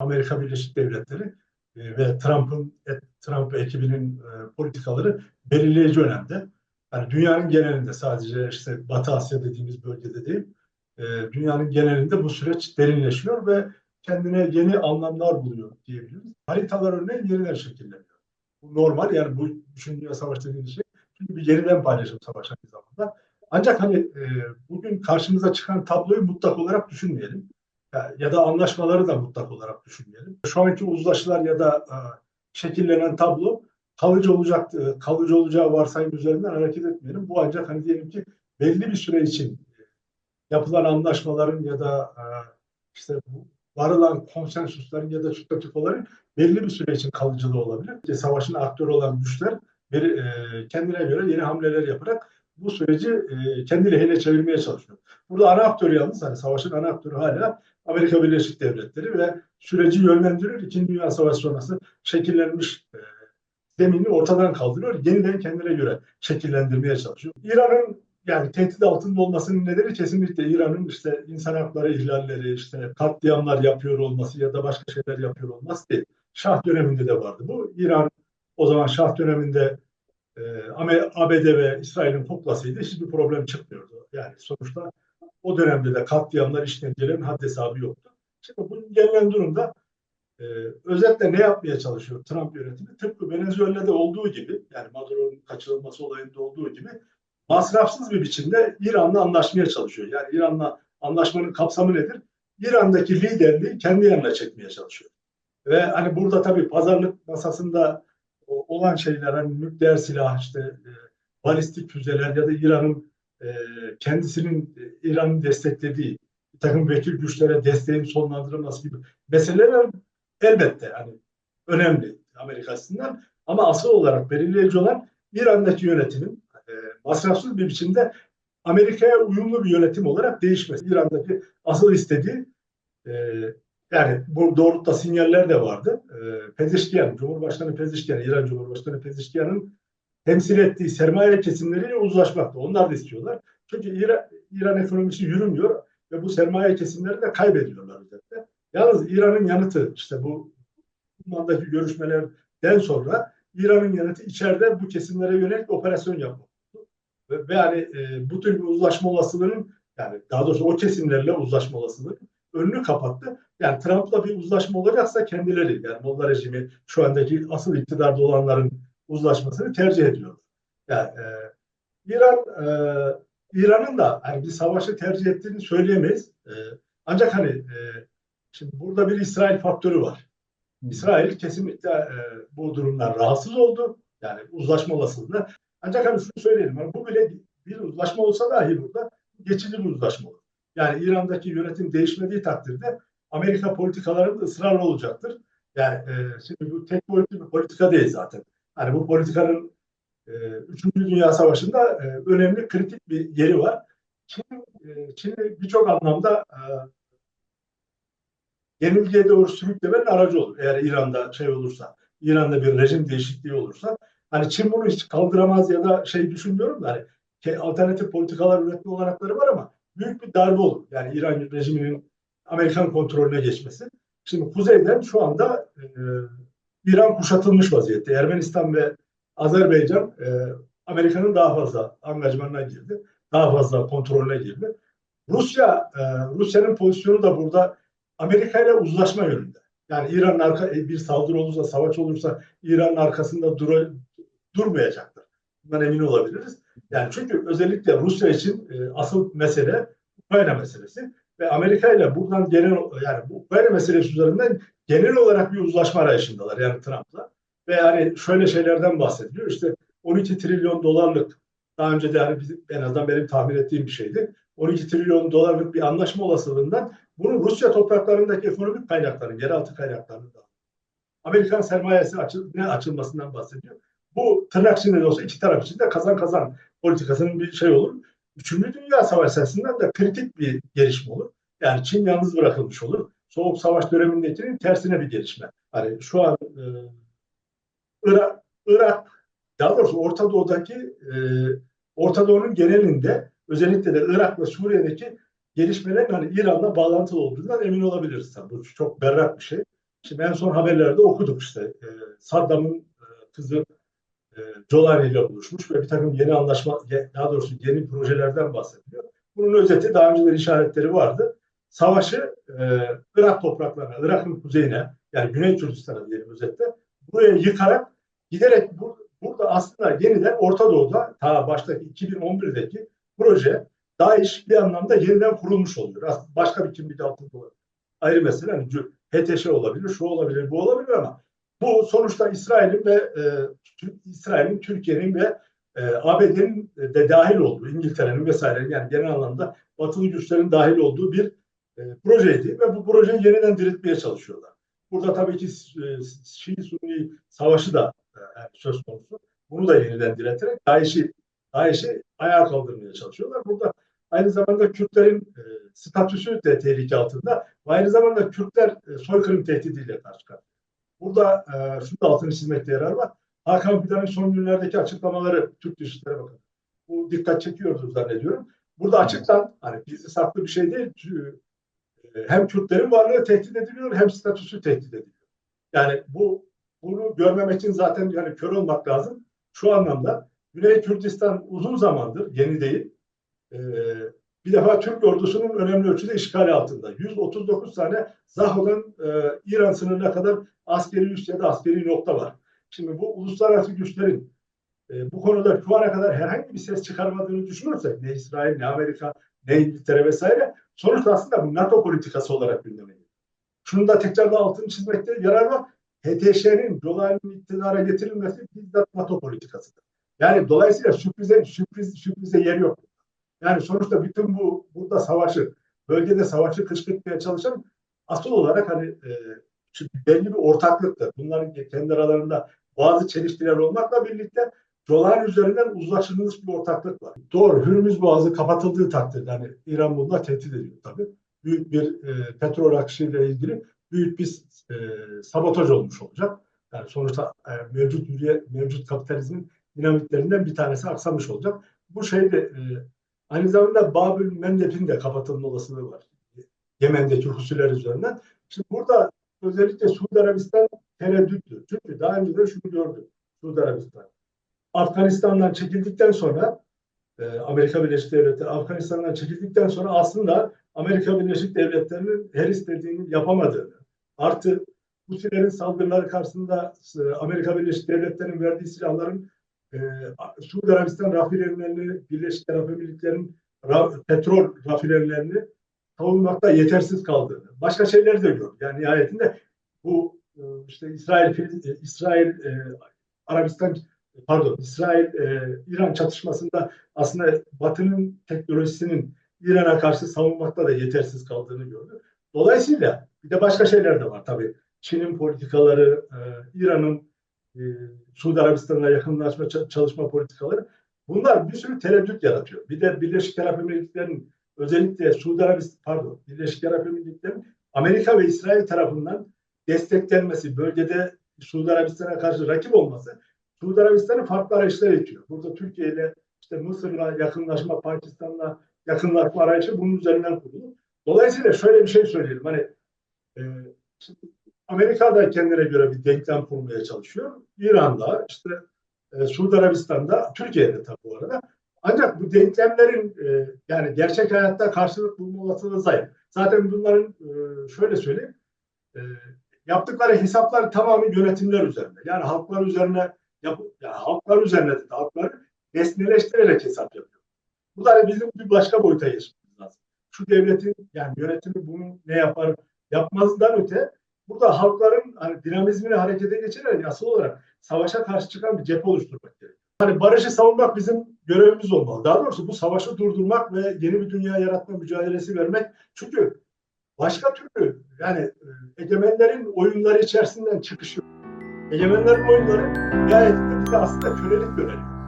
Amerika Birleşik Devletleri ve Trump ekibinin politikaları belirleyici önemde. Yani dünyanın genelinde, sadece işte Batı Asya dediğimiz bölgede değil, dünyanın genelinde bu süreç derinleşiyor ve kendine yeni anlamlar buluyor diyebiliriz. Haritalar örneğin yeniden şekilleniyor. Bu normal, yani bu Üçüncü Dünya Savaşı dediğimiz şey çünkü bir yeniden paylaşım savaşı aynı zamanda. Ancak hani bugün karşımıza çıkan tabloyu mutlak olarak düşünmeyelim. Ya da anlaşmaları da mutlak olarak düşünmeyelim. Şu anki uzlaşılar ya da şekillenen tablo kalıcı olacak, kalıcı olacağı varsayım üzerinden hareket etmeyelim. Bu ancak hani diyelim ki belli bir süre için yapılan anlaşmaların ya da işte varılan konsensusların ya da statükoların belli bir süre için kalıcılığı olabilir. Savaşın aktörü olan güçler kendine göre yeni hamleler yaparak bu süreci kendi lehine çevirmeye çalışıyor. Burada ana aktör yalnız, hani savaşın ana aktörü hala Amerika Birleşik Devletleri ve süreci yönlendirir. İkinci Dünya Savaşı sonrası şekillenmiş zemini ortadan kaldırıyor. Yeniden kendine göre şekillendirmeye çalışıyor. İran'ın yani tehdit altında olmasının nedeni kesinlikle İran'ın işte insan hakları ihlalleri, işte katliamlar yapıyor olması ya da başka şeyler yapıyor olması değil. Şah döneminde de vardı bu. İran o zaman Şah döneminde ABD ve İsrail'in kuklasıydı. Hiçbir problem çıkmıyordu. Yani sonuçta o dönemde de katliamlar, işkencelerin haddi hesabı yoktu. Şimdi bu gelinen durumda özetle ne yapmaya çalışıyor Trump yönetimi? Tıpkı Venezuela'da olduğu gibi, yani Maduro'nun kaçırılması olayında olduğu gibi masrafsız bir biçimde İran'la anlaşmaya çalışıyor. Yani İran'la anlaşmanın kapsamı nedir? İran'daki liderliği kendi yanına çekmeye çalışıyor. Ve hani burada tabii pazarlık masasında olan şeyler, hani nükleer silah, işte balistik füzeler ya da İran'ın desteklediği bir takım vekil güçlere desteğin sonlandırılması gibi meseleler elbette hani önemli Amerika açısından, ama asıl olarak belirleyici olan İran'daki yönetimin masrafsız bir biçimde Amerika'ya uyumlu bir yönetim olarak değişmesi. İran'daki asıl istediği e, yani bu doğrultuda sinyaller de vardı. Pezeshkian, Cumhurbaşkanı Pezeshkian, İran Cumhurbaşkanı Pezeshkian'ın temsil ettiği sermaye kesimleriyle uzlaşmakta. Onlar da istiyorlar. Çünkü İran ekonomisi yürümüyor ve bu sermaye kesimleri de kaybediyorlar özellikle. Yalnız İran'ın yanıtı, işte bu mandaki görüşmelerden sonra İran'ın yanıtı içeride bu kesimlere yönelik operasyon yapmak. Ve yani bu tür bir uzlaşma olasılığının, yani daha doğrusu o kesimlerle uzlaşma olasılığının önünü kapattı. Yani Trump'la bir uzlaşma olacaksa kendileri, yani Molla rejimi, şu andaki asıl iktidarda olanların uzlaşmasını tercih ediyor. Yani İran İran'ın da yani bir savaşı tercih ettiğini söyleyemeyiz. Ancak hani şimdi burada bir İsrail faktörü var. İsrail kesinlikle bu durumdan rahatsız oldu. Yani uzlaşma olasılığında. Ancak hani şunu söyleyelim. Yani bu bile bir uzlaşma olsa dahi burada geçici bir uzlaşma olur. Yani İran'daki yönetim değişmediği takdirde Amerika politikaları da ısrarlı olacaktır. Yani şimdi bu tek boyutlu bir politika değil zaten. Hani bu politikanın Üçüncü Dünya Savaşı'nda önemli kritik bir yeri var. Çin'i birçok anlamda yenilgiye doğru sürüklemenin aracı olur. Eğer İran'da şey olursa, İran'da bir rejim değişikliği olursa, hani Çin bunu hiç kaldıramaz ya da şey düşünmüyorum da hani alternatif politikalar üretme olanakları var ama büyük bir darbe olur. Yani İran rejiminin Amerikan kontrolüne geçmesi. Şimdi kuzeyden şu anda İran kuşatılmış vaziyette. Ermenistan ve Azerbaycan Amerika'nın daha fazla angajmanına girdi. Daha fazla kontrolüne girdi. Rusya'nın pozisyonu da burada Amerika ile uzlaşma yönünde. Yani İran'ın bir saldırı olursa, savaş olursa İran'ın arkasında durmayacaktır. Bundan emin olabiliriz. Yani çünkü özellikle Rusya için asıl mesele Ukrayna meselesi ve Amerika ile buradan yani bu Ukrayna meselesi üzerinden genel olarak bir uzlaşma arayışındalar, yani Trump'la. Ve yani şöyle şeylerden bahsediliyor. İşte 12 trilyon dolarlık, daha önce de yani en azından benim tahmin ettiğim bir şeydi. 12 trilyon dolarlık bir anlaşma olasılığından bunu Rusya topraklarındaki ekonomik kaynakların, yeraltı kaynaklarının da Amerikan sermayesi açılmasından bahsediyor. Bu tırnak içinde de olsa iki taraf için de kazan kazan politikasının bir şey olur. Üçüncü Dünya Savaşı açısından da kritik bir gelişme olur. Yani Çin yalnız bırakılmış olur. Soğuk Savaş dönemindekinin tersine bir gelişme. Hani şu an Irak, daha doğrusu Orta Doğu'nun genelinde, özellikle de Irak ve Suriye'deki gelişmelerin hani İran'la bağlantılı olduğundan emin olabiliriz. Bu çok berrak bir şey. Şimdi en son haberlerde okuduk işte. Saddam'ın kızı Jolani ile buluşmuş ve bir takım yeni anlaşma, daha doğrusu yeni projelerden bahsediyor. Bunun özeti daha önceden işaretleri vardı. Savaşı Irak topraklarına, Irak'ın kuzeyine, yani Güney Kürdistan'a diyelim özetle, buraya yıkarak giderek burada aslında yeniden Orta Doğu'da ta baştaki 2011'deki proje DAEŞ bir anlamda yeniden kurulmuş oluyor. Aslında başka bir kimlik altında olabilir. Ayrı mesele hani HTŞ olabilir, şu olabilir, bu olabilir ama bu sonuçta İsrail'in, Türkiye'nin ve ABD'nin de dahil olduğu, İngiltere'nin vesaire yani genel anlamda batılı güçlerin dahil olduğu bir projeydi ve bu projeyi yeniden diriltmeye çalışıyorlar. Burada tabii ki Şii-Sunni savaşı da söz konusu. Bunu da yeniden dirilterek DAEŞ'i ayağa kaldırmaya çalışıyorlar. Burada aynı zamanda Kürtlerin statüsü de tehlike altında ve aynı zamanda Kürtler soykırım tehdidiyle karşı karşıya. Burada şunu da altını çizmekte yarar var. Hakan Fidan'ın son günlerdeki açıklamaları Türk Dışişleri Bakanı. Bu dikkat çekiyordur zannediyorum. Burada açıktan hani gizli saklı bir şey değil. Hem Kürtlerin varlığı tehdit ediliyor hem statüsü tehdit ediliyor. Yani bunu görmemek için zaten yani kör olmak lazım. Şu anlamda Güney Kürdistan uzun zamandır yeni değil. Bir defa Türk ordusunun önemli ölçüde işgali altında. 139 tane Zaho'dan İran sınırına kadar askeri üs ya da askeri nokta var. Şimdi bu uluslararası güçlerin bu konuda şu ana kadar herhangi bir ses çıkarmadığını düşünürsek ne İsrail, ne Amerika, ne İngiltere vesaire sonuçta aslında bu NATO politikası olarak gündeme geliyor. Şunu da tekrar da altını çizmekte yarar var. HTŞ'nin Jolani'nin iktidara getirilmesi bizzat NATO politikasıdır. Yani dolayısıyla sürprize yer yok. Yani sonuçta bütün burada bölgede savaşı kışkırtmaya çalışan asıl olarak hani belli bir ortaklıktır. Bunların kendi aralarında bazı çelişkiler olmakla birlikte Jolani üzerinden uzlaşılmış bir ortaklık var. Doğru, Hürmüz Boğazı kapatıldığı takdirde hani İran bununla tehdit ediyor tabii. Büyük bir petrol akışıyla ilgili büyük bir sabotaj olmuş olacak. Yani sonuçta mevcut kapitalizmin dinamiklerinden bir tanesi aksamış olacak. Bu şeyde aynı zamanda Babül Mendeb'in de kapatılma olasılığı var. Yemen'deki husuller üzerinden. Şimdi burada özellikle Suudi Arabistan tereddütlü. Çünkü daha önce de şunu gördük. Suudi Arabistan. Afganistan'dan çekildikten sonra Amerika Birleşik Devletleri Afganistan'dan çekildikten sonra aslında Amerika Birleşik Devletleri'nin her istediğini yapamadığını artı Husilerin saldırıları karşısında Amerika Birleşik Devletleri'nin verdiği silahların Suudi Arabistan rafinerilerini, Birleşik Arap Emirlikleri'nin petrol rafinerilerini savunmakta yetersiz kaldığını, başka şeyler de gördük. Yani nihayetinde bu işte İran çatışmasında aslında Batı'nın teknolojisinin İran'a karşı savunmakta da yetersiz kaldığını gördük. Dolayısıyla bir de başka şeyler de var tabii. Çin'in politikaları, İran'ın Suudi Arabistan'la yakınlaşma çalışma politikaları bunlar bir sürü tereddüt yaratıyor. Bir de Birleşik Arap Emirlikleri'nin özellikle Birleşik Arap Emirlikleri'nin Amerika ve İsrail tarafından desteklenmesi, bölgede Suudi Arabistan'a karşı rakip olması Suudi Arabistan'ın farklı arayışlar itiyor. Burada Türkiye ile işte Mısır'la yakınlaşma, Pakistan'la yakınlaşma arayışı bunun üzerinden kurulur. Dolayısıyla şöyle bir şey söyleyelim. Hani Amerika da kendine göre bir denklem kurmaya çalışıyor. İran'da, işte Suudi Arabistan'da, Türkiye'de tabii bu arada. Ancak bu denklemlerin yani gerçek hayatta karşılık bulma olasılığı zayıf. Zaten bunların şöyle söyleyeyim, yaptıkları hesaplar tamamı yönetimler üzerine. Yani halklar üzerine halkları nesneleştirerek hesap yapıyor. Bu da bizim bir başka boyuta geçmemiz lazım. Şu devletin yani yönetimi bunu ne yapar yapmazdan öte burada halkların hani dinamizmini harekete geçirerek asıl olarak savaşa karşı çıkan bir cephe oluşturmak gerekiyor. Hani barışı savunmak bizim görevimiz olmalı. Daha doğrusu bu savaşı durdurmak ve yeni bir dünya yaratma mücadelesi vermek. Çünkü başka türlü yani egemenlerin oyunları içerisinden çıkış yok. Egemenlerin oyunları gayet de bize aslında kölelik görevi.